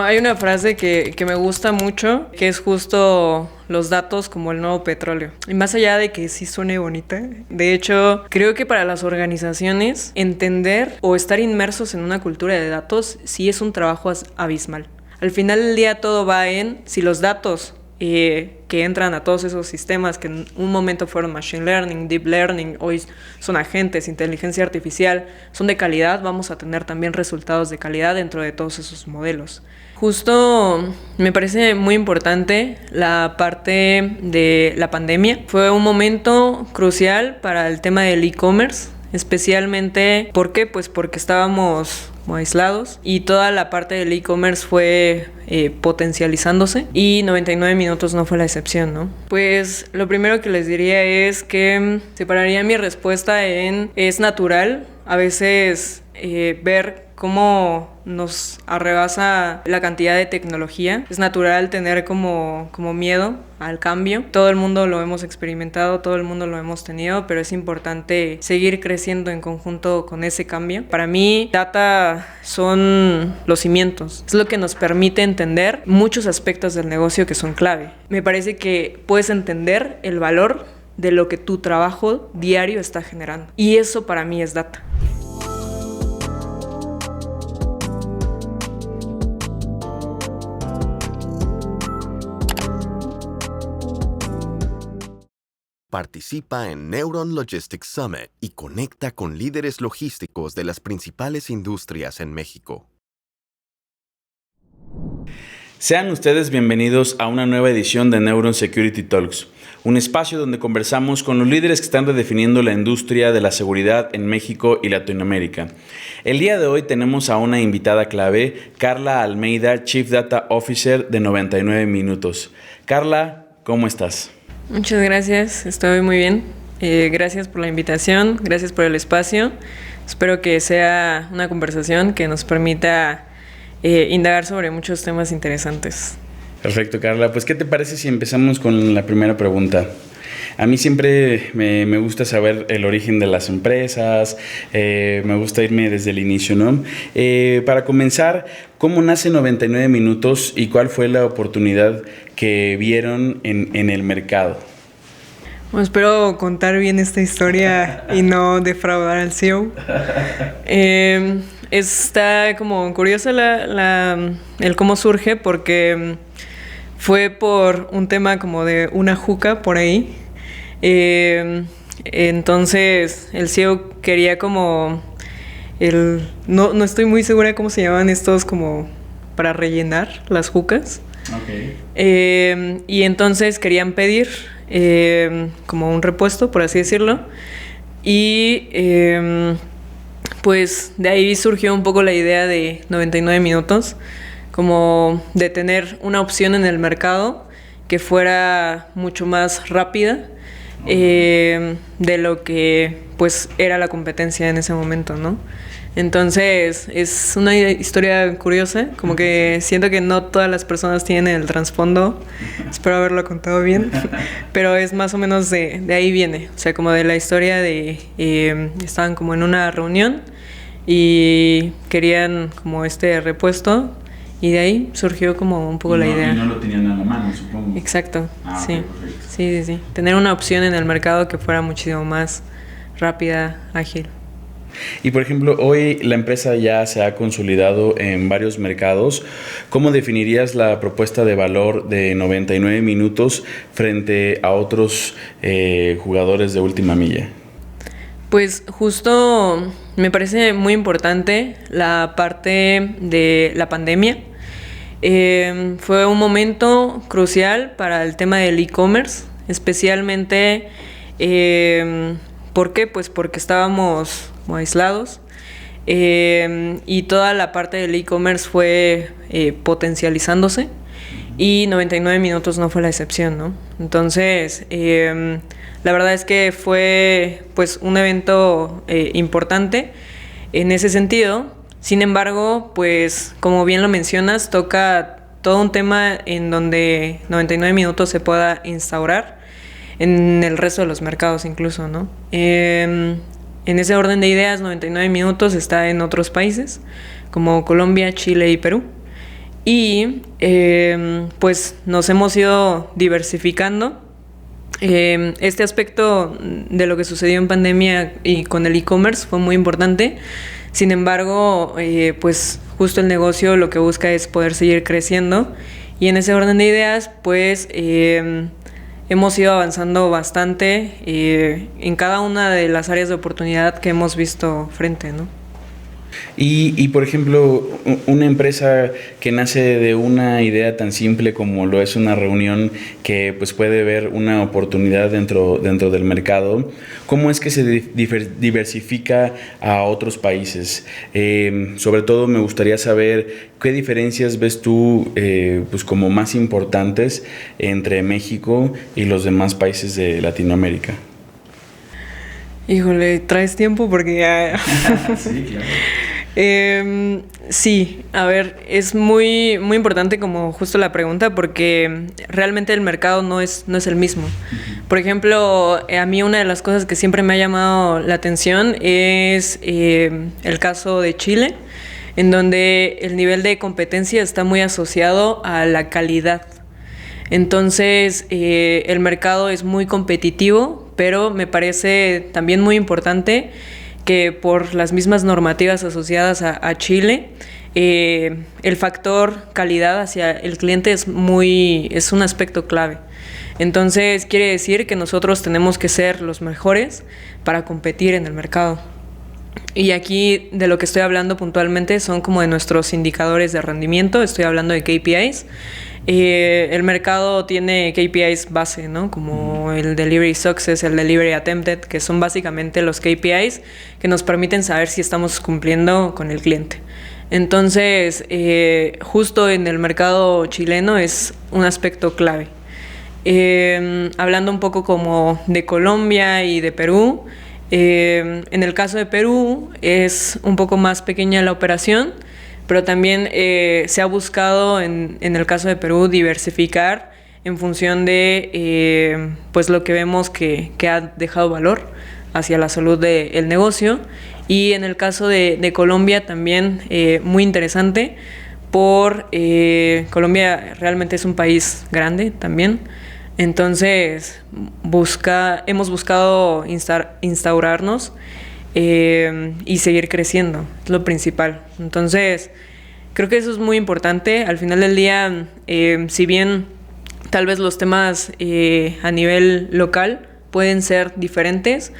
hay una frase que me gusta mucho, que es justo los datos como el nuevo petróleo. Y más allá de que sí suene bonita, de hecho, creo que para las organizaciones entender o estar inmersos en una cultura de datos sí es un trabajo abismal. Al final del día todo va en si los datos que entran a todos esos sistemas que en un momento fueron machine learning, deep learning, hoy son agentes, inteligencia artificial, son de calidad, vamos a tener también resultados de calidad dentro de todos esos modelos. Justo me parece muy importante la parte de la pandemia. Fue un momento crucial para el tema del e-commerce, especialmente, ¿por qué? Pues porque estábamos aislados y toda la parte del e-commerce fue potencializándose y 99 minutos no fue la excepción, ¿no? Pues lo primero que les diría es que separaría mi respuesta en es natural a veces ver cómo nos arrebasa la cantidad de tecnología. Es natural tener como miedo al cambio. Todo el mundo lo hemos experimentado, todo el mundo lo hemos tenido, pero es importante seguir creciendo en conjunto con ese cambio. Para mí, data son los cimientos. Es lo que nos permite entender muchos aspectos del negocio que son clave. Me parece que puedes entender el valor de lo que tu trabajo diario está generando. Y eso para mí es data. Participa en Neuron Logistics Summit y conecta con líderes logísticos de las principales industrias en México. Sean ustedes bienvenidos a una nueva edición de Neuron Security Talks, un espacio donde conversamos con los líderes que están redefiniendo la industria de la seguridad en México y Latinoamérica. El día de hoy tenemos a una invitada clave, Carla Almeida, Chief Data Officer de 99 Minutos. Carla, ¿cómo estás? Muchas gracias, estoy muy bien. Gracias por la invitación, gracias por el espacio. Espero que sea una conversación que nos permita indagar sobre muchos temas interesantes. Perfecto, Carla. Pues, ¿qué te parece si empezamos con la primera pregunta? A mí siempre me gusta saber el origen de las empresas, me gusta irme desde el inicio, ¿no? Para comenzar, ¿cómo nace 99 Minutos y cuál fue la oportunidad que vieron en el mercado? Bueno, espero contar bien esta historia y no defraudar al CEO. Está como curiosa el cómo surge porque fue por un tema como de una juca por ahí. Entonces el CEO quería como no estoy muy segura cómo se llaman estos como para rellenar las jucas. Okay. Y entonces querían pedir como un repuesto, por así decirlo, y pues de ahí surgió un poco la idea de 99 minutos, como de tener una opción en el mercado que fuera mucho más rápida de lo que pues era la competencia en ese momento, ¿no? Entonces es una historia curiosa, como que siento que no todas las personas tienen el trasfondo, espero haberlo contado bien, pero es más o menos de ahí viene, o sea, como de la historia de estaban como en una reunión y querían como este repuesto y de ahí surgió como un poco la idea. Y no lo tenían a la mano, supongo. Exacto, sí. Okay, sí. Tener una opción en el mercado que fuera muchísimo más rápida, ágil. Y por ejemplo, hoy la empresa ya se ha consolidado en varios mercados. ¿Cómo definirías la propuesta de valor de 99 Minutos frente a otros jugadores de última milla? Pues justo me parece muy importante la parte de la pandemia. Fue un momento crucial para el tema del e-commerce, especialmente, ¿por qué? Pues porque estábamos aislados y toda la parte del e-commerce fue potencializándose y 99 minutos no fue la excepción, ¿no? Entonces, la verdad es que fue pues un evento importante en ese sentido. Sin embargo, pues como bien lo mencionas, toca todo un tema en donde 99 minutos se pueda instaurar en el resto de los mercados incluso, ¿no? En ese orden de ideas, 99 minutos está en otros países como Colombia, Chile y Perú. y pues nos hemos ido diversificando. Este aspecto de lo que sucedió en pandemia y con el e-commerce fue muy importante. Sin embargo, pues justo el negocio lo que busca es poder seguir creciendo, y en ese orden de ideas pues hemos ido avanzando bastante en cada una de las áreas de oportunidad que hemos visto frente, ¿no? Y por ejemplo, una empresa que nace de una idea tan simple como lo es una reunión que pues puede ver una oportunidad dentro del mercado, ¿cómo es que se diversifica a otros países? Sobre todo me gustaría saber qué diferencias ves tú pues como más importantes entre México y los demás países de Latinoamérica. Híjole, ¿traes tiempo? Porque ya... Sí, claro. Sí, a ver, es muy, muy importante como justo la pregunta, porque realmente el mercado no es el mismo. Por ejemplo, a mí una de las cosas que siempre me ha llamado la atención es el caso de Chile, en donde el nivel de competencia está muy asociado a la calidad. Entonces, el mercado es muy competitivo, pero me parece también muy importante que por las mismas normativas asociadas a Chile, el factor calidad hacia el cliente es un aspecto clave. Entonces, quiere decir que nosotros tenemos que ser los mejores para competir en el mercado. Y aquí de lo que estoy hablando puntualmente son como de nuestros indicadores de rendimiento, estoy hablando de KPIs. El mercado tiene KPIs base, ¿no? Como el Delivery Success, el Delivery Attempted, que son básicamente los KPIs que nos permiten saber si estamos cumpliendo con el cliente. Entonces, justo en el mercado chileno es un aspecto clave. Hablando un poco como de Colombia y de Perú, en el caso de Perú es un poco más pequeña la operación, pero también se ha buscado en el caso de Perú diversificar en función de pues lo que vemos que ha dejado valor hacia la salud del negocio. Y en el caso de Colombia también muy interesante, Colombia realmente es un país grande también. Entonces hemos buscado instaurarnos y seguir creciendo, es lo principal. Entonces, creo que eso es muy importante. Al final del día, si bien tal vez los temas a nivel local pueden ser diferentes,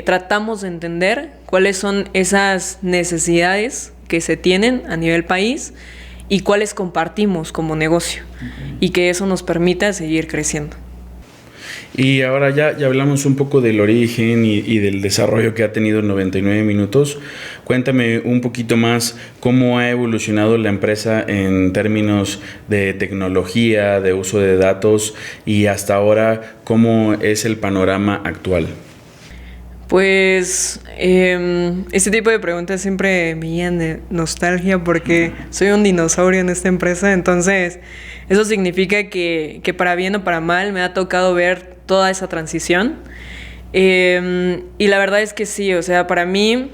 tratamos de entender cuáles son esas necesidades que se tienen a nivel país y cuáles compartimos como negocio, y que eso nos permita seguir creciendo. Y ahora ya hablamos un poco del origen y del desarrollo que ha tenido 99 Minutos. Cuéntame un poquito más cómo ha evolucionado la empresa en términos de tecnología, de uso de datos, y hasta ahora cómo es el panorama actual. Pues este tipo de preguntas siempre me llenan de nostalgia, porque soy un dinosaurio en esta empresa. Entonces eso significa que para bien o para mal me ha tocado ver toda esa transición, y la verdad es que sí, o sea, para mí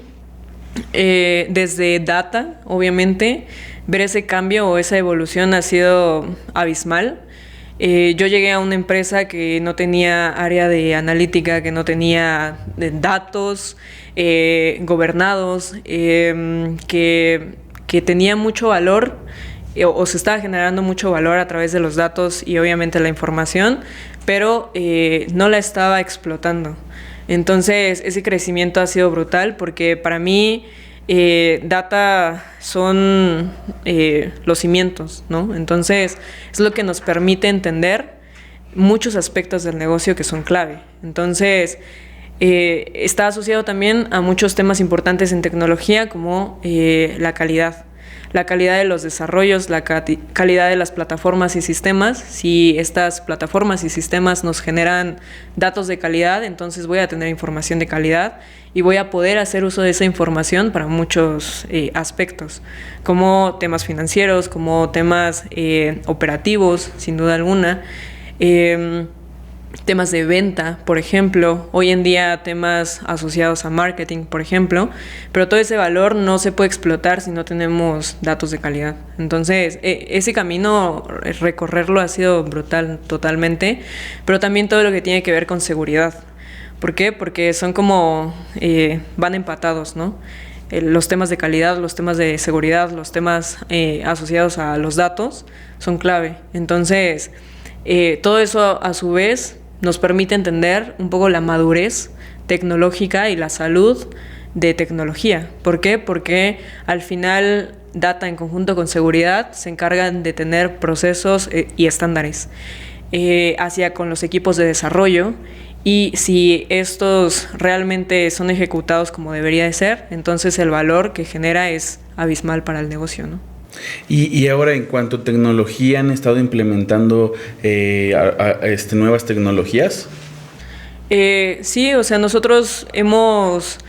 desde data, obviamente, ver ese cambio o esa evolución ha sido abismal. Yo llegué a una empresa que no tenía área de analítica, que no tenía datos gobernados, que tenía mucho valor, o se estaba generando mucho valor a través de los datos y obviamente la información, pero no la estaba explotando. Entonces ese crecimiento ha sido brutal, porque para mí data son los cimientos, ¿no? Entonces es lo que nos permite entender muchos aspectos del negocio que son clave. Entonces está asociado también a muchos temas importantes en tecnología, como la calidad de los desarrollos, la calidad de las plataformas y sistemas. Si estas plataformas y sistemas nos generan datos de calidad, entonces voy a tener información de calidad y voy a poder hacer uso de esa información para muchos aspectos, como temas financieros, como temas operativos, sin duda alguna. temas de venta, por ejemplo, hoy en día temas asociados a marketing, por ejemplo, pero todo ese valor no se puede explotar si no tenemos datos de calidad. Entonces, ese camino, recorrerlo ha sido brutal totalmente, pero también todo lo que tiene que ver con seguridad. ¿Por qué? Porque son como, van empatados, ¿no? Los temas de calidad, los temas de seguridad, los temas asociados a los datos son clave. Entonces, todo eso a su vez nos permite entender un poco la madurez tecnológica y la salud de tecnología. ¿Por qué? Porque al final data en conjunto con seguridad se encargan de tener procesos y estándares hacia con los equipos de desarrollo, y si estos realmente son ejecutados como debería de ser, entonces el valor que genera es abismal para el negocio, ¿no? Y ahora, en cuanto a tecnología, ¿han estado implementando nuevas tecnologías? Sí, o sea, nosotros hemos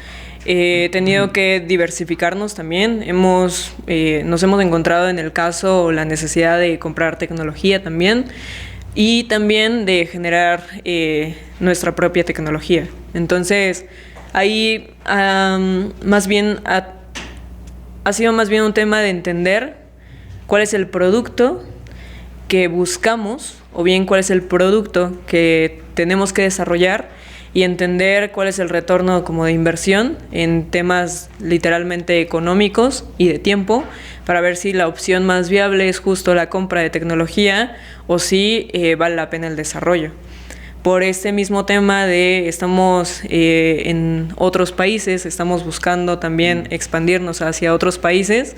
tenido que diversificarnos también. Nos hemos encontrado en el caso la necesidad de comprar tecnología también, y también de generar nuestra propia tecnología. Entonces, ahí más bien ha sido más bien un tema de entender cuál es el producto que buscamos, o bien cuál es el producto que tenemos que desarrollar, y entender cuál es el retorno como de inversión en temas literalmente económicos y de tiempo, para ver si la opción más viable es justo la compra de tecnología o si vale la pena el desarrollo. Por este mismo tema de estamos en otros países, estamos buscando también expandirnos hacia otros países.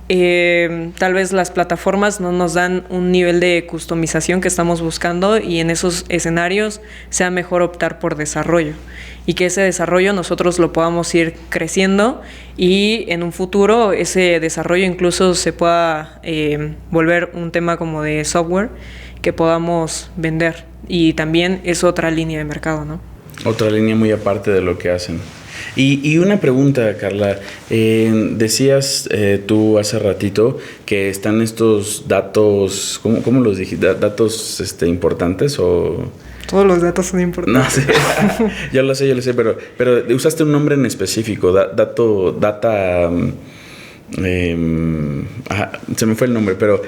Tal vez las plataformas no nos dan un nivel de customización que estamos buscando, y en esos escenarios sea mejor optar por desarrollo, y que ese desarrollo nosotros lo podamos ir creciendo, y en un futuro ese desarrollo incluso se pueda volver un tema como de software que podamos vender, y también es otra línea de mercado, ¿no? Otra línea muy aparte de lo que hacen. Y una pregunta, Carla. Decías tú hace ratito que están estos datos, ¿cómo los dijiste? ¿Datos importantes o...? Todos los datos son importantes. No sé, yo lo sé, pero usaste un nombre en específico, data... se me fue el nombre, pero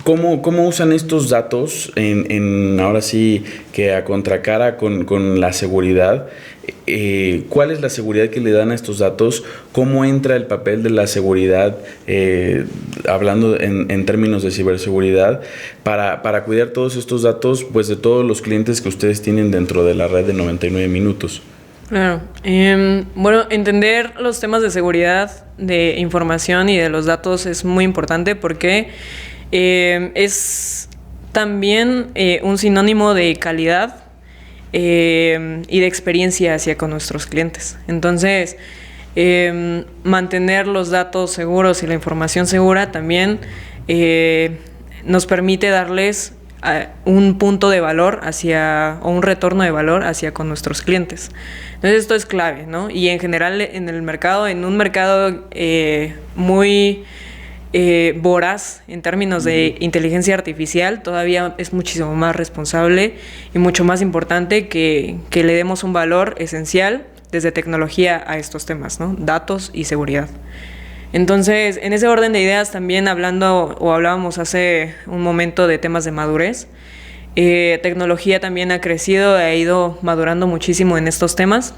¿cómo usan estos datos en ahora sí que a contracara con la seguridad? ¿Cuál es la seguridad que le dan a estos datos? ¿Cómo entra el papel de la seguridad, hablando en términos de ciberseguridad, para cuidar todos estos datos, pues, de todos los clientes que ustedes tienen dentro de la red de 99 minutos? Claro. Bueno, entender los temas de seguridad de información y de los datos es muy importante, porque es también un sinónimo de calidad y de experiencia hacia con nuestros clientes. Entonces, mantener los datos seguros y la información segura también nos permite darles un punto de valor o un retorno de valor hacia con nuestros clientes. Entonces, esto es clave, ¿no? Y en general en el mercado, en un mercado muy voraz en términos de inteligencia artificial, todavía es muchísimo más responsable y mucho más importante que le demos un valor esencial desde tecnología a estos temas, ¿no? Datos y seguridad. Entonces, en ese orden de ideas, también hablábamos hace un momento de temas de madurez. Tecnología también ha crecido, ha ido madurando muchísimo en estos temas.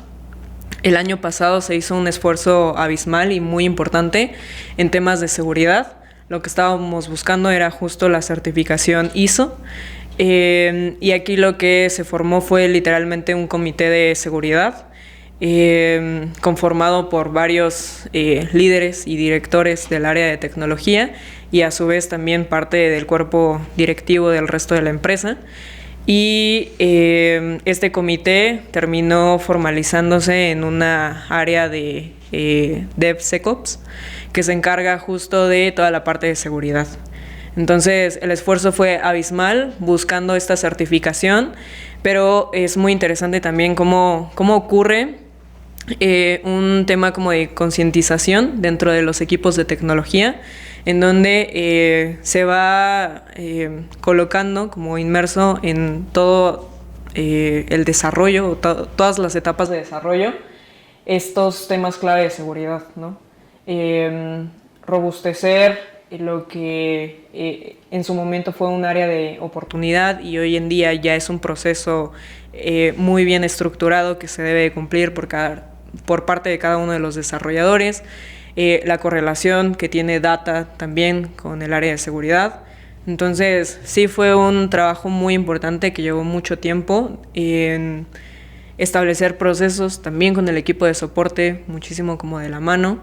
El año pasado se hizo un esfuerzo abismal y muy importante en temas de seguridad. Lo que estábamos buscando era justo la certificación ISO. Y aquí lo que se formó fue literalmente un comité de seguridad, conformado por varios líderes y directores del área de tecnología, y a su vez también parte del cuerpo directivo del resto de la empresa. Y este comité terminó formalizándose en una área de DevSecOps, que se encarga justo de toda la parte de seguridad. Entonces, el esfuerzo fue abismal buscando esta certificación, pero es muy interesante también cómo ocurre un tema como de concientización dentro de los equipos de tecnología, en donde se va colocando como inmerso en todo el desarrollo, todas las etapas de desarrollo, estos temas clave de seguridad, ¿no? Robustecer lo que en su momento fue un área de oportunidad y hoy en día ya es un proceso muy bien estructurado que se debe cumplir por parte de cada uno de los desarrolladores. La correlación que tiene data también con el área de seguridad. Entonces sí fue un trabajo muy importante que llevó mucho tiempo en establecer procesos también con el equipo de soporte, muchísimo como de la mano,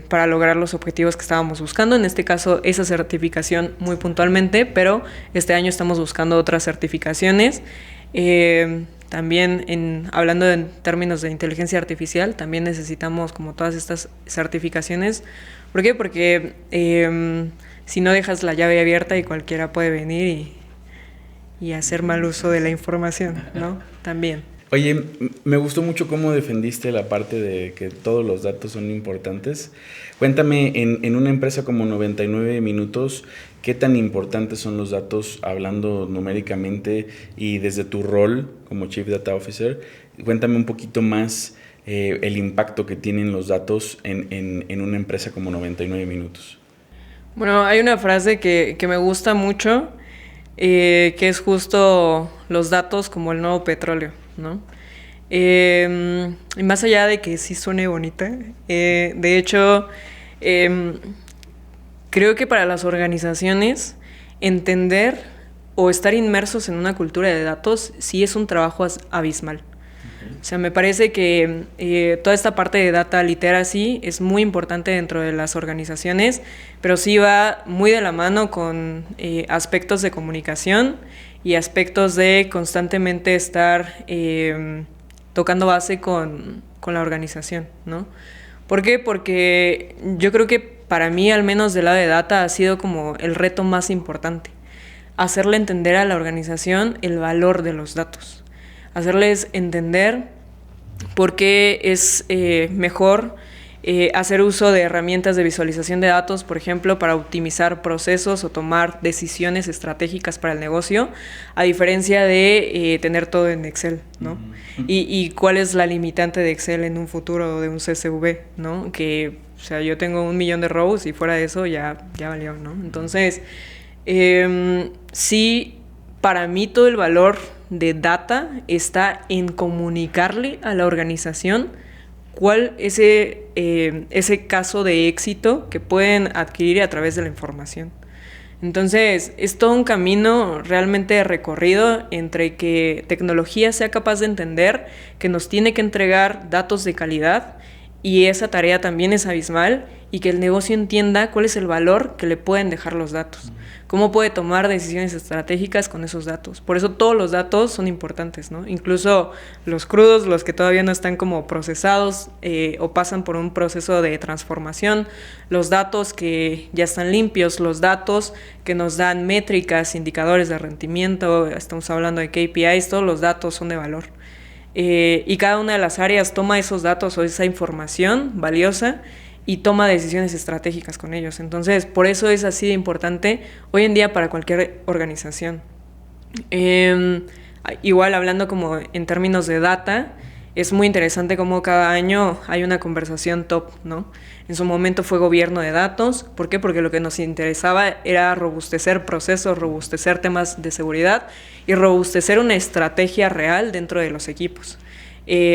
para lograr los objetivos que estábamos buscando. En este caso esa certificación muy puntualmente, pero este año estamos buscando otras certificaciones. También hablando en términos de inteligencia artificial, también necesitamos como todas estas certificaciones. ¿Por qué? Porque si no dejas la llave abierta y cualquiera puede venir y hacer mal uso de la información, ¿no? También. Oye, me gustó mucho cómo defendiste la parte de que todos los datos son importantes. Cuéntame, en una empresa como 99 Minutos, ¿qué tan importantes son los datos hablando numéricamente y desde tu rol como Chief Data Officer? Cuéntame un poquito más el impacto que tienen los datos en una empresa como 99 Minutos. Bueno, hay una frase que me gusta mucho, que es justo los datos como el nuevo petróleo, ¿no? Y más allá de que sí suene bonita, de hecho, creo que para las organizaciones entender o estar inmersos en una cultura de datos sí es un trabajo abismal. O sea, me parece que toda esta parte de data literacy es muy importante dentro de las organizaciones, pero sí va muy de la mano con aspectos de comunicación y aspectos de constantemente estar tocando base con la organización, ¿no? ¿Por qué? Porque yo creo que para mí, al menos del lado de data, ha sido como el reto más importante. Hacerle entender a la organización el valor de los datos. Hacerles entender por qué es mejor hacer uso de herramientas de visualización de datos, por ejemplo, para optimizar procesos o tomar decisiones estratégicas para el negocio, a diferencia de tener todo en Excel, ¿no? Uh-huh. Y cuál es la limitante de Excel en un futuro de un CSV, ¿no? Que, o sea, yo tengo 1 millón de rows y fuera de eso ya valió, ¿no? Entonces, sí, para mí todo el valor de data está en comunicarle a la organización cuál es ese caso de éxito que pueden adquirir a través de la información. Entonces, es todo un camino realmente recorrido entre que tecnología sea capaz de entender que nos tiene que entregar datos de calidad, y esa tarea también es abismal, y que el negocio entienda cuál es el valor que le pueden dejar los datos, cómo puede tomar decisiones estratégicas con esos datos. Por eso todos los datos son importantes, ¿no? Incluso los crudos, los que todavía no están como procesados o pasan por un proceso de transformación, los datos que ya están limpios, los datos que nos dan métricas, indicadores de rendimiento, estamos hablando de KPIs, todos los datos son de valor. Y cada una de las áreas toma esos datos o esa información valiosa y toma decisiones estratégicas con ellos. Entonces, por eso es así de importante hoy en día para cualquier organización. Igual hablando como en términos de data, es muy interesante cómo cada año hay una conversación top, ¿no? En su momento fue gobierno de datos. ¿Por qué? Porque lo que nos interesaba era robustecer procesos, robustecer temas de seguridad y robustecer una estrategia real dentro de los equipos.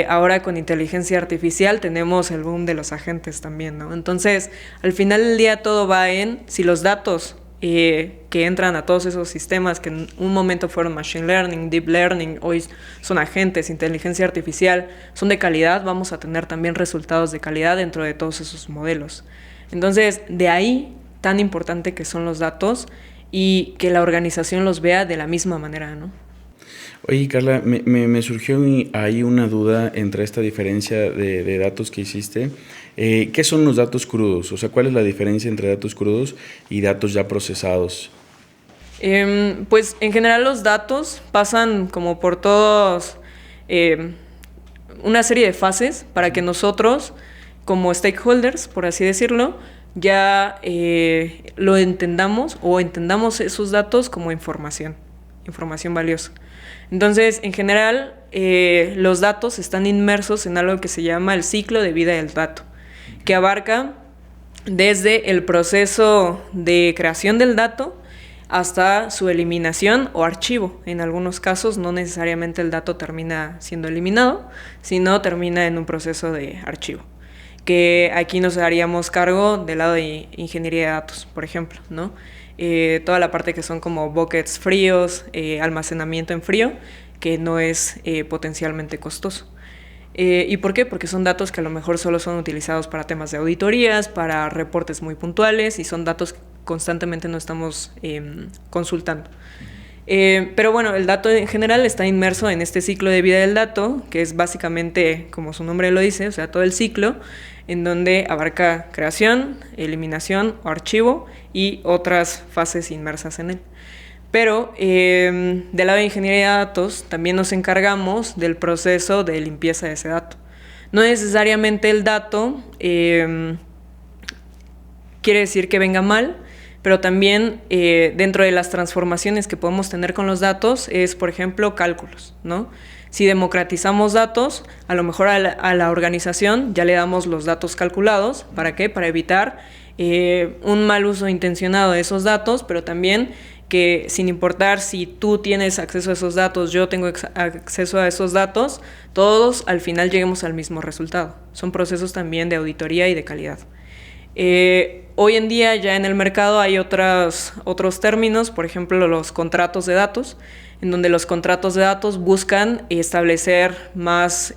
Ahora con inteligencia artificial tenemos el boom de los agentes también, ¿no? Entonces, al final del día todo va en si los datos que entran a todos esos sistemas que en un momento fueron machine learning, deep learning, hoy son agentes, inteligencia artificial, son de calidad, vamos a tener también resultados de calidad dentro de todos esos modelos. Entonces, de ahí tan importante que son los datos y que la organización los vea de la misma manera, ¿no? Oye, Carla, me surgió ahí una duda entre esta diferencia de datos que hiciste. ¿Qué son los datos crudos? O sea, ¿cuál es la diferencia entre datos crudos y datos ya procesados? Pues en general los datos pasan como por todos una serie de fases para que nosotros, como stakeholders, por así decirlo, ya lo entendamos o entendamos esos datos como información, información valiosa. Entonces, en general, los datos están inmersos en algo que se llama el ciclo de vida del dato, que abarca desde el proceso de creación del dato hasta su eliminación o archivo. En algunos casos no necesariamente el dato termina siendo eliminado, sino termina en un proceso de archivo, que aquí nos haríamos cargo del lado de ingeniería de datos, por ejemplo, ¿no? Toda la parte que son como buckets fríos, almacenamiento en frío, que no es potencialmente costoso. ¿Y por qué? Porque son datos que a lo mejor solo son utilizados para temas de auditorías, para reportes muy puntuales, y son datos que constantemente no estamos consultando. Pero bueno, el dato en general está inmerso en este ciclo de vida del dato, que es básicamente, como su nombre lo dice, o sea, todo el ciclo, en donde abarca creación, eliminación o archivo y otras fases inmersas en él. Pero del lado de ingeniería de datos también nos encargamos del proceso de limpieza de ese dato. No necesariamente el dato quiere decir que venga mal, pero también dentro de las transformaciones que podemos tener con los datos es, por ejemplo, cálculos, ¿no? Si democratizamos datos, a lo mejor a la organización ya le damos los datos calculados. ¿Para qué? Para evitar un mal uso intencionado de esos datos, pero también que sin importar si tú tienes acceso a esos datos, yo tengo acceso a esos datos, todos al final lleguemos al mismo resultado. Son procesos también de auditoría y de calidad. Hoy en día ya en el mercado hay otros términos, por ejemplo los contratos de datos, en donde los contratos de datos buscan establecer más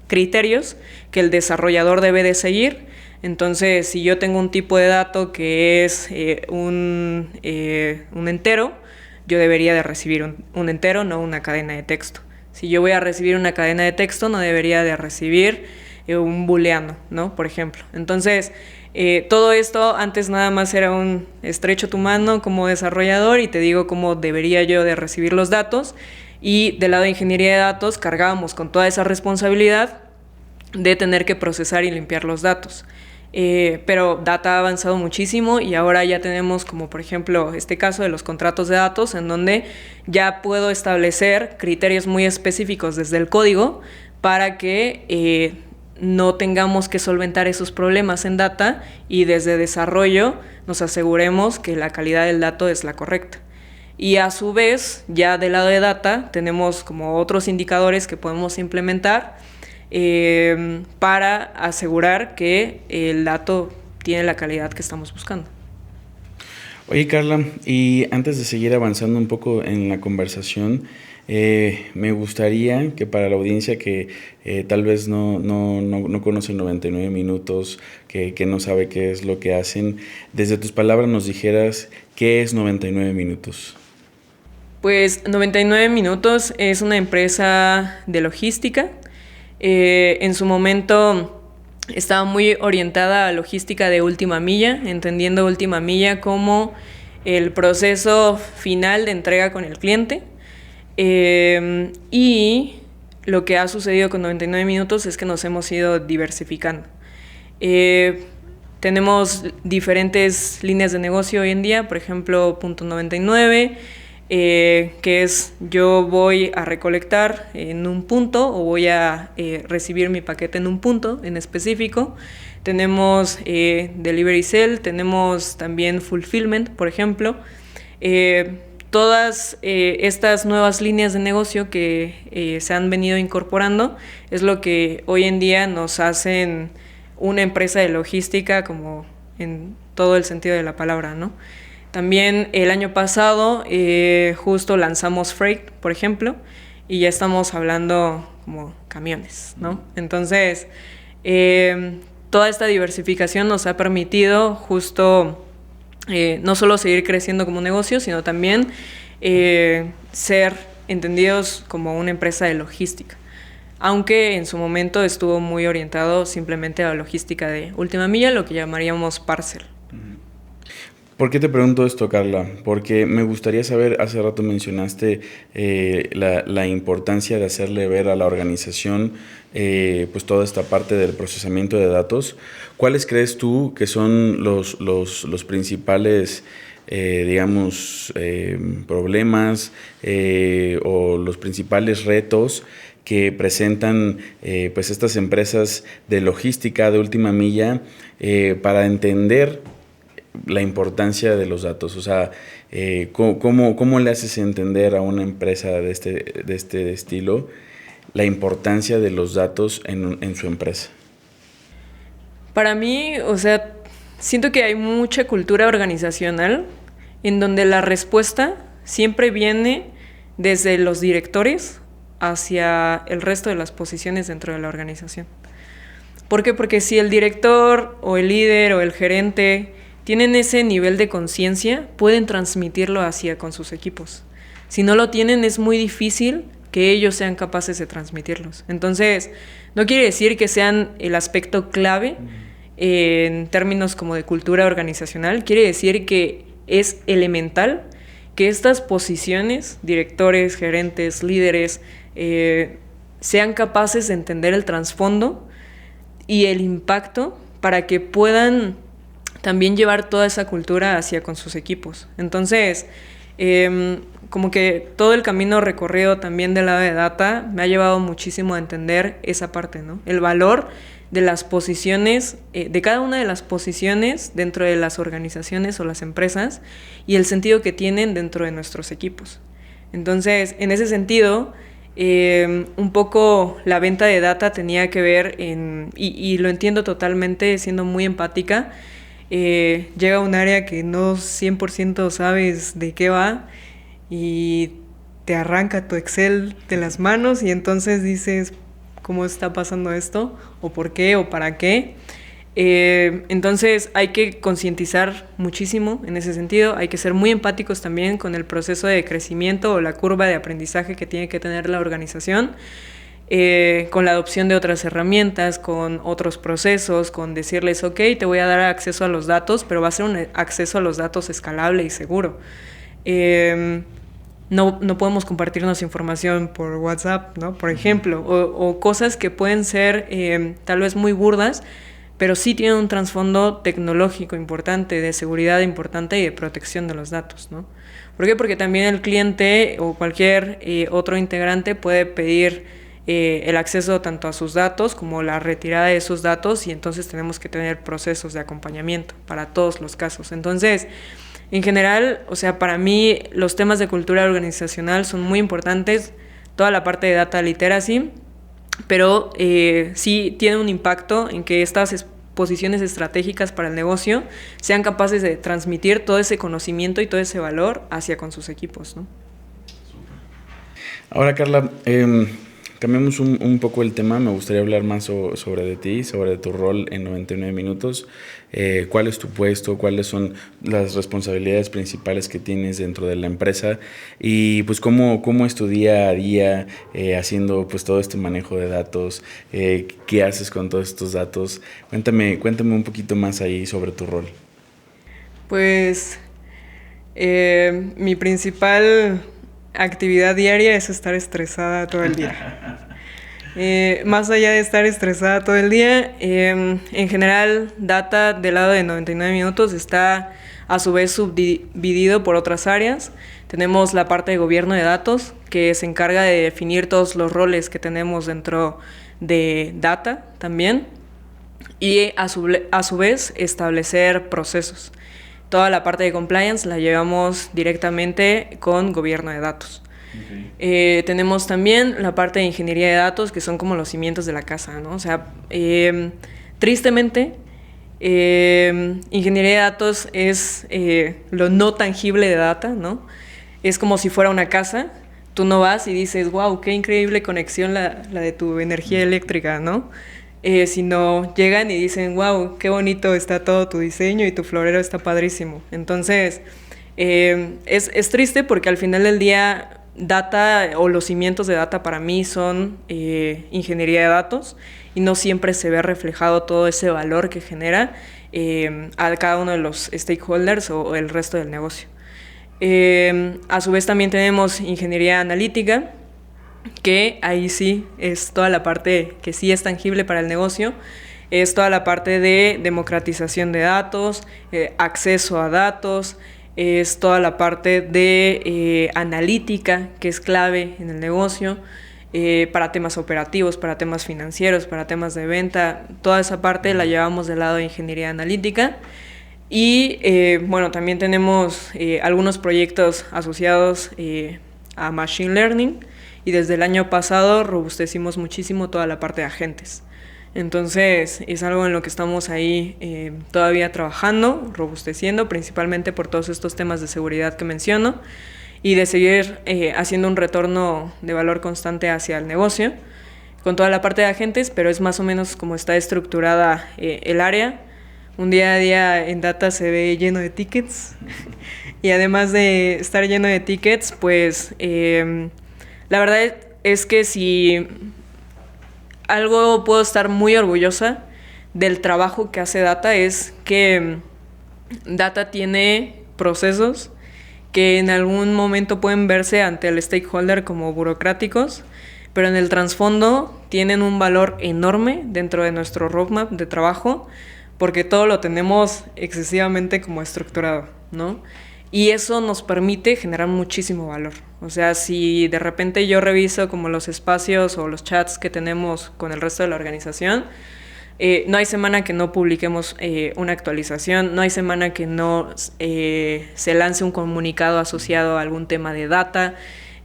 criterios que el desarrollador debe de seguir. Entonces, si yo tengo un tipo de dato que es un entero, yo debería de recibir un entero, no una cadena de texto. Si yo voy a recibir una cadena de texto, no debería de recibir un booleano, ¿no? Por ejemplo. Entonces, todo esto antes nada más era un estrecho tu mano como desarrollador y te digo cómo debería yo de recibir los datos, y del lado de ingeniería de datos cargábamos con toda esa responsabilidad de tener que procesar y limpiar los datos. Pero Data ha avanzado muchísimo y ahora ya tenemos como por ejemplo este caso de los contratos de datos, en donde ya puedo establecer criterios muy específicos desde el código para que no tengamos que solventar esos problemas en Data, y desde desarrollo nos aseguremos que la calidad del dato es la correcta. Y a su vez, ya del lado de Data, tenemos como otros indicadores que podemos implementar para asegurar que el dato tiene la calidad que estamos buscando. Oye, Carla, y antes de seguir avanzando un poco en la conversación, me gustaría que para la audiencia que tal vez no conoce 99 minutos, que no sabe qué es lo que hacen, desde tus palabras nos dijeras qué es 99 minutos. Pues 99 minutos es una empresa de logística. En su momento estaba muy orientada a logística de última milla, entendiendo última milla como el proceso final de entrega con el cliente. Y lo que ha sucedido con 99 minutos es que nos hemos ido diversificando. Tenemos diferentes líneas de negocio hoy en día, por ejemplo, punto 99, que es yo voy a recolectar en un punto o voy a recibir mi paquete en un punto en específico. Tenemos Delivery Cell, tenemos también Fulfillment, por ejemplo. Todas estas nuevas líneas de negocio que se han venido incorporando es lo que hoy en día nos hacen una empresa de logística como en todo el sentido de la palabra, ¿no? También el año pasado justo lanzamos Freight, por ejemplo, y ya estamos hablando como camiones, ¿no? Entonces, toda esta diversificación nos ha permitido justo no solo seguir creciendo como negocio, sino también ser entendidos como una empresa de logística, aunque en su momento estuvo muy orientado simplemente a la logística de última milla, lo que llamaríamos parcel. ¿Por qué te pregunto esto, Carla? Porque me gustaría saber, hace rato mencionaste la importancia de hacerle ver a la organización pues toda esta parte del procesamiento de datos. ¿Cuáles crees tú que son los principales digamos, problemas o los principales retos que presentan pues estas empresas de logística de última milla para entender la importancia de los datos? O sea, ¿cómo le haces entender a una empresa de este estilo la importancia de los datos en su empresa? Para mí, o sea, siento que hay mucha cultura organizacional en donde la respuesta siempre viene desde los directores hacia el resto de las posiciones dentro de la organización. ¿Por qué? Porque si el director o el líder o el gerente tienen ese nivel de conciencia, pueden transmitirlo hacia con sus equipos. Si no lo tienen, es muy difícil que ellos sean capaces de transmitirlos. Entonces, no quiere decir que sean el aspecto clave en términos como de cultura organizacional, quiere decir que es elemental que estas posiciones, directores, gerentes, líderes, sean capaces de entender el trasfondo y el impacto para que puedan también llevar toda esa cultura hacia con sus equipos. Entonces, como que todo el camino recorrido también del lado de data me ha llevado muchísimo a entender esa parte, ¿no? El valor de las posiciones, de cada una de las posiciones dentro de las organizaciones o las empresas y el sentido que tienen dentro de nuestros equipos. Entonces, en ese sentido, un poco la venta de data tenía que ver y lo entiendo totalmente siendo muy empática. Llega un área que no 100% sabes de qué va y te arranca tu Excel de las manos y entonces dices, ¿cómo está pasando esto? ¿O por qué? ¿O para qué? Entonces hay que concientizar muchísimo en ese sentido, hay que ser muy empáticos también con el proceso de crecimiento o la curva de aprendizaje que tiene que tener la organización, con la adopción de otras herramientas, con otros procesos, con decirles, ok, te voy a dar acceso a los datos, pero va a ser un acceso a los datos escalable y seguro. No podemos compartirnos información por WhatsApp, ¿no? Por ejemplo, o cosas que pueden ser tal vez muy burdas, pero sí tienen un trasfondo tecnológico importante, de seguridad importante y de protección de los datos, ¿no? ¿Por qué? Porque también el cliente o cualquier otro integrante puede pedir el acceso tanto a sus datos como la retirada de esos datos y entonces tenemos que tener procesos de acompañamiento para todos los casos. Entonces, en general, o sea, para mí los temas de cultura organizacional son muy importantes, toda la parte de data literacy, pero sí tiene un impacto en que estas posiciones estratégicas para el negocio sean capaces de transmitir todo ese conocimiento y todo ese valor hacia con sus equipos, ¿no? Ahora, Carla, cambiamos un poco el tema. Me gustaría hablar más sobre de ti, sobre tu rol en 99 minutos. ¿Cuál es tu puesto? ¿Cuáles son las responsabilidades principales que tienes dentro de la empresa? Y pues cómo es tu día a día haciendo pues todo este manejo de datos. ¿Qué haces con todos estos datos? Cuéntame un poquito más ahí sobre tu rol. Pues mi principal actividad diaria es estar estresada todo el día. Más allá de estar estresada todo el día, en general, data del lado de 99 minutos está a su vez subdividido por otras áreas. Tenemos la parte de gobierno de datos, que se encarga de definir todos los roles que tenemos dentro de data también, y a su vez establecer procesos. Toda la parte de compliance la llevamos directamente con gobierno de datos. Okay. Tenemos también la parte de ingeniería de datos, que son como los cimientos de la casa, ¿no? O sea, tristemente, ingeniería de datos es lo no tangible de data, ¿no? Es como si fuera una casa. Tú no vas y dices, wow, qué increíble conexión la de tu energía eléctrica, ¿no? Sino llegan y dicen, wow, qué bonito está todo tu diseño y tu florero está padrísimo. Entonces, es triste porque al final del día, data o los cimientos de data para mí son ingeniería de datos y no siempre se ve reflejado todo ese valor que genera a cada uno de los stakeholders o el resto del negocio. A su vez también tenemos ingeniería analítica, que ahí sí es toda la parte que sí es tangible para el negocio, es toda la parte de democratización de datos, acceso a datos, es toda la parte de analítica, que es clave en el negocio, para temas operativos, para temas financieros, para temas de venta. Toda esa parte la llevamos del lado de ingeniería analítica. Y bueno, también tenemos algunos proyectos asociados a Machine Learning, y desde el año pasado robustecimos muchísimo toda la parte de agentes. Entonces es algo en lo que estamos ahí todavía trabajando, robusteciendo, principalmente por todos estos temas de seguridad que menciono, y de seguir haciendo un retorno de valor constante hacia el negocio con toda la parte de agentes, pero es más o menos como está estructurada el área. Un día a día en data se ve lleno de tickets y además de estar lleno de tickets, pues la verdad es que si algo puedo estar muy orgullosa del trabajo que hace Data es que Data tiene procesos que en algún momento pueden verse ante el stakeholder como burocráticos, pero en el trasfondo tienen un valor enorme dentro de nuestro roadmap de trabajo, porque todo lo tenemos excesivamente como estructurado, ¿no? Y eso nos permite generar muchísimo valor. O sea, si de repente yo reviso como los espacios o los chats que tenemos con el resto de la organización, no hay semana que no publiquemos una actualización, no hay semana que no se lance un comunicado asociado a algún tema de data,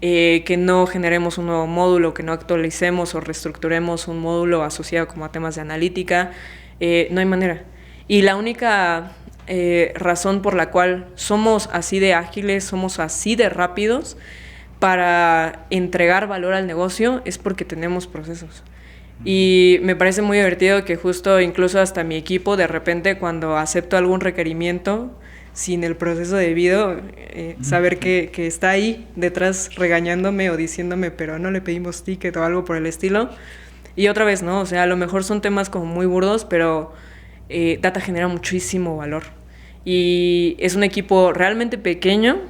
que no generemos un nuevo módulo, que no actualicemos o reestructuremos un módulo asociado como a temas de analítica. No hay manera. Y la única razón por la cual somos así de ágiles, somos así de rápidos para entregar valor al negocio es porque tenemos procesos. Y me parece muy divertido que justo incluso hasta mi equipo de repente cuando acepto algún requerimiento sin el proceso debido, saber que está ahí detrás regañándome o diciéndome pero no le pedimos ticket o algo por el estilo. Y otra vez, ¿no? O sea, a lo mejor son temas como muy burdos, pero Data genera muchísimo valor. Y es un equipo realmente pequeño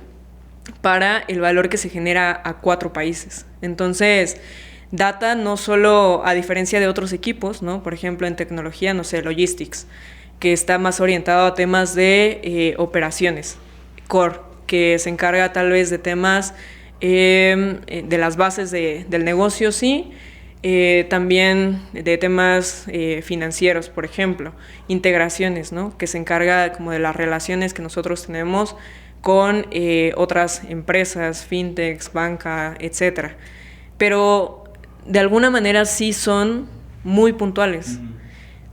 para el valor que se genera a 4 países. Entonces, Data no solo, a diferencia de otros equipos, ¿no? Por ejemplo, en tecnología, no sé, logistics, que está más orientado a temas de operaciones, core, que se encarga tal vez de temas de las bases del negocio, sí, también de temas financieros, por ejemplo, integraciones, ¿no? Que se encarga como de las relaciones que nosotros tenemos con otras empresas, fintechs, banca, etcétera. Pero de alguna manera sí son muy puntuales.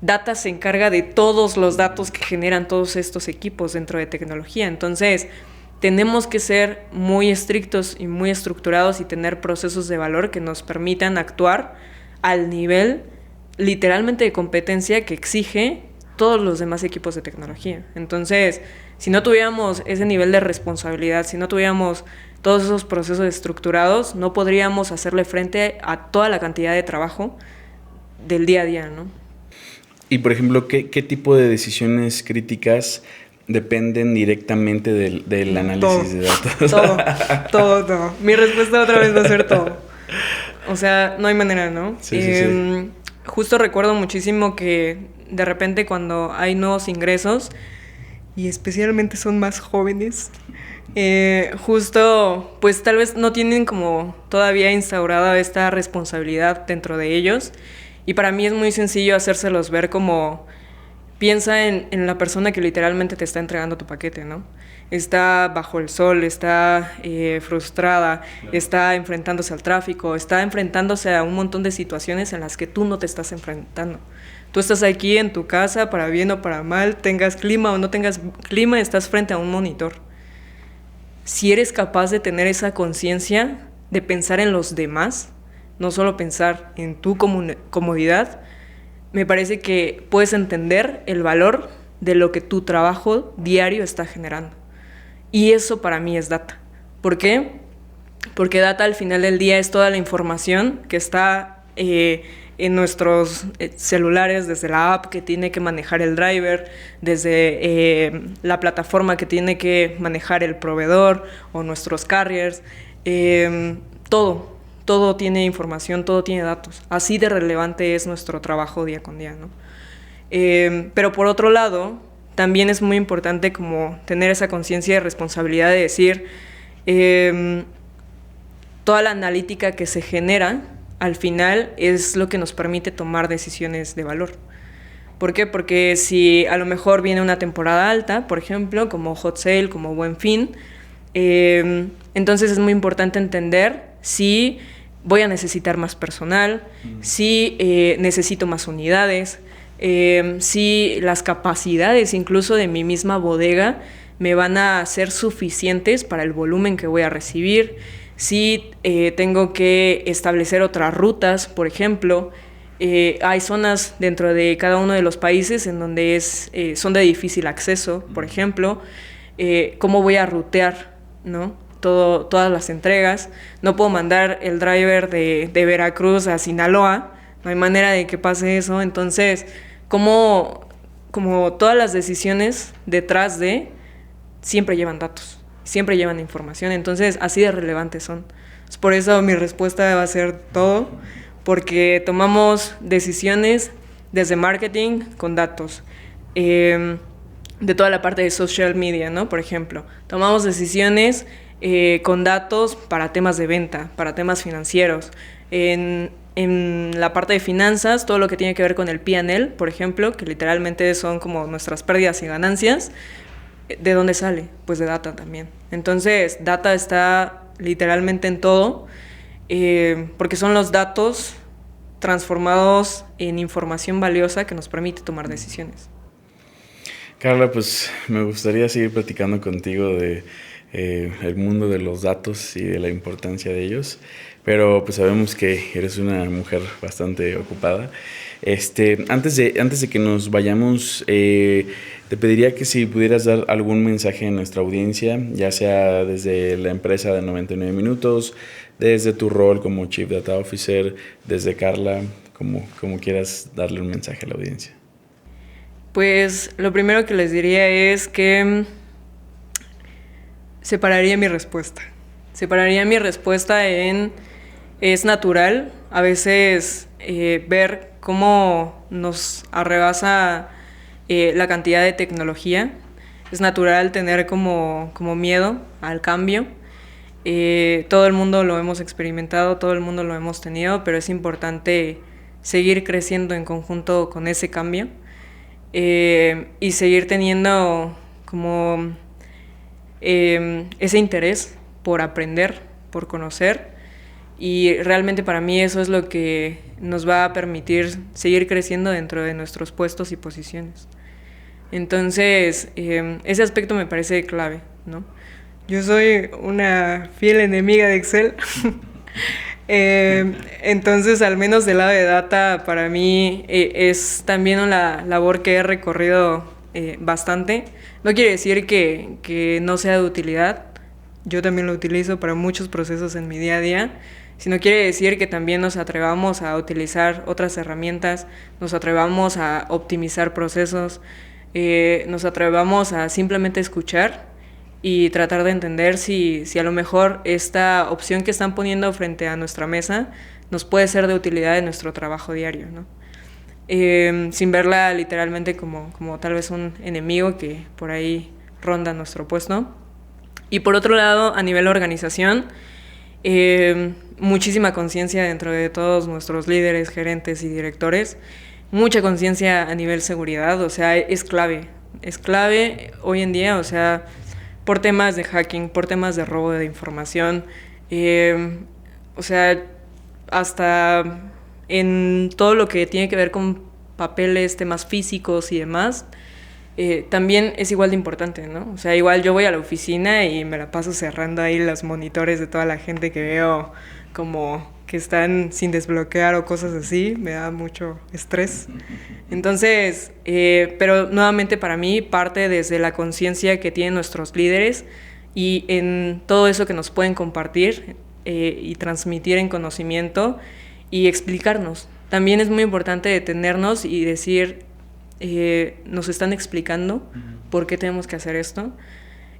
Data se encarga de todos los datos que generan todos estos equipos dentro de tecnología. Entonces, tenemos que ser muy estrictos y muy estructurados y tener procesos de valor que nos permitan actuar al nivel literalmente de competencia que exige todos los demás equipos de tecnología. Entonces, si no tuviéramos ese nivel de responsabilidad, si no tuviéramos todos esos procesos estructurados, no podríamos hacerle frente a toda la cantidad de trabajo del día a día, ¿no? Y, por ejemplo, ¿qué tipo de decisiones críticas dependen directamente del análisis de datos? Todo. Mi respuesta otra vez va a ser todo. O sea, no hay manera, ¿no? Sí. Justo recuerdo muchísimo que de repente cuando hay nuevos ingresos, y especialmente son más jóvenes, justo pues tal vez no tienen como todavía instaurada esta responsabilidad dentro de ellos. Y para mí es muy sencillo hacérselos ver como... Piensa en la persona que literalmente te está entregando tu paquete, ¿no? Está bajo el sol, está frustrada, claro. Está enfrentándose al tráfico, está enfrentándose a un montón de situaciones en las que tú no te estás enfrentando. Tú estás aquí en tu casa, para bien o para mal, tengas clima o no tengas clima, estás frente a un monitor. Si eres capaz de tener esa conciencia de pensar en los demás, no solo pensar en tu comodidad, me parece que puedes entender el valor de lo que tu trabajo diario está generando. Y eso para mí es data. ¿Por qué? Porque data al final del día es toda la información que está en nuestros celulares, desde la app que tiene que manejar el driver, desde la plataforma que tiene que manejar el proveedor o nuestros carriers, todo tiene información, todo tiene datos. Así de relevante es nuestro trabajo día con día, ¿no? Pero por otro lado, también es muy importante como tener esa conciencia de responsabilidad de decir, toda la analítica que se genera al final es lo que nos permite tomar decisiones de valor. ¿Por qué? Porque si a lo mejor viene una temporada alta, por ejemplo, como Hot Sale, como Buen Fin, entonces es muy importante entender si voy a necesitar más personal, si necesito más unidades, si las capacidades incluso de mi misma bodega me van a ser suficientes para el volumen que voy a recibir, si tengo que establecer otras rutas, por ejemplo. Hay zonas dentro de cada uno de los países en donde son de difícil acceso, por ejemplo. ¿Cómo voy a rutear, ¿no? Todas las entregas? No puedo mandar el driver de Veracruz a Sinaloa, no hay manera de que pase eso. Entonces, como todas las decisiones detrás de siempre llevan datos, siempre llevan información, entonces así de relevantes son. Por eso mi respuesta va a ser todo, porque tomamos decisiones desde marketing con datos, de toda la parte de social media, ¿no? Por ejemplo, tomamos decisiones con datos para temas de venta, para temas financieros. En la parte de finanzas, todo lo que tiene que ver con el P&L, por ejemplo, que literalmente son como nuestras pérdidas y ganancias, ¿de dónde sale? Pues de data también. Entonces, data está literalmente en todo, porque son los datos transformados en información valiosa que nos permite tomar decisiones. Carla, pues me gustaría seguir platicando contigo de el mundo de los datos y de la importancia de ellos, pero pues sabemos que eres una mujer bastante ocupada. Antes de que nos vayamos, te pediría que si pudieras dar algún mensaje a nuestra audiencia, ya sea desde la empresa de 99 Minutos, desde tu rol como Chief Data Officer, desde Carla, como quieras darle un mensaje a la audiencia. Pues lo primero que les diría es que separaría mi respuesta. Es natural a veces ver cómo nos arrebasa la cantidad de tecnología. Es natural tener como miedo al cambio. Todo el mundo lo hemos experimentado, todo el mundo lo hemos tenido, pero es importante seguir creciendo en conjunto con ese cambio, y seguir teniendo como ese interés por aprender, por conocer, y realmente para mí eso es lo que nos va a permitir seguir creciendo dentro de nuestros puestos y posiciones. Entonces, ese aspecto me parece clave, ¿no? Yo soy una fiel enemiga de Excel. Entonces, al menos del lado de data, para mí es también una labor que he recorrido bastante. No quiere decir que no sea de utilidad. Yo también lo utilizo para muchos procesos en mi día a día. Sino quiere decir que también nos atrevamos a utilizar otras herramientas, nos atrevamos a optimizar procesos, nos atrevamos a simplemente escuchar y tratar de entender si a lo mejor esta opción que están poniendo frente a nuestra mesa nos puede ser de utilidad en nuestro trabajo diario, ¿no? Sin verla literalmente como tal vez un enemigo que por ahí ronda nuestro puesto. Y por otro lado, a nivel organización, muchísima conciencia dentro de todos nuestros líderes, gerentes y directores, mucha conciencia a nivel seguridad, o sea, es clave hoy en día, o sea, por temas de hacking, por temas de robo de información, o sea, hasta en todo lo que tiene que ver con papeles, temas físicos y demás, también es igual de importante, ¿no? O sea, igual yo voy a la oficina y me la paso cerrando ahí los monitores de toda la gente que veo como que están sin desbloquear o cosas así, me da mucho estrés. Entonces, pero nuevamente para mí parte desde la conciencia que tienen nuestros líderes y en todo eso que nos pueden compartir y transmitir en conocimiento y explicarnos. También es muy importante detenernos y decir, nos están explicando por qué tenemos que hacer esto,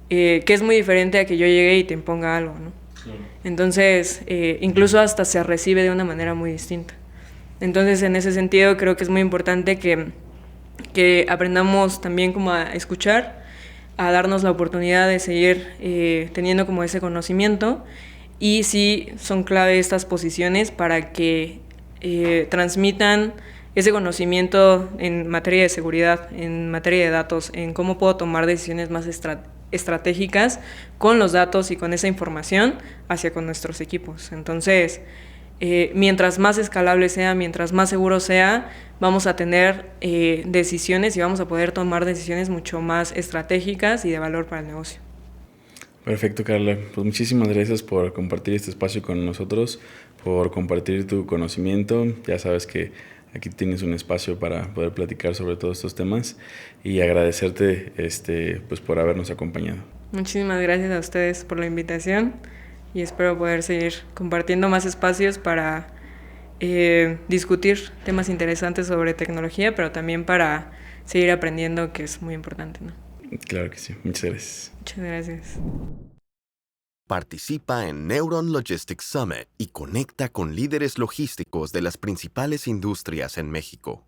que es muy diferente a que yo llegue y te imponga algo, ¿no? Claro. Entonces, incluso hasta se recibe de una manera muy distinta. Entonces, en ese sentido, creo que es muy importante que que aprendamos también como a escuchar, a darnos la oportunidad de seguir teniendo como ese conocimiento, y sí son clave estas posiciones para que transmitan ese conocimiento en materia de seguridad, en materia de datos, en cómo puedo tomar decisiones más estratégicas con los datos y con esa información hacia con nuestros equipos. Entonces, mientras más escalable sea, mientras más seguro sea, vamos a tener decisiones y vamos a poder tomar decisiones mucho más estratégicas y de valor para el negocio. Perfecto, Carla. Pues muchísimas gracias por compartir este espacio con nosotros, por compartir tu conocimiento. Ya sabes que aquí tienes un espacio para poder platicar sobre todos estos temas y agradecerte pues por habernos acompañado. Muchísimas gracias a ustedes por la invitación y espero poder seguir compartiendo más espacios para discutir temas interesantes sobre tecnología, pero también para seguir aprendiendo, que es muy importante, ¿no? Claro que sí. Muchas gracias. Muchas gracias. Participa en Neuron Logistics Summit y conecta con líderes logísticos de las principales industrias en México.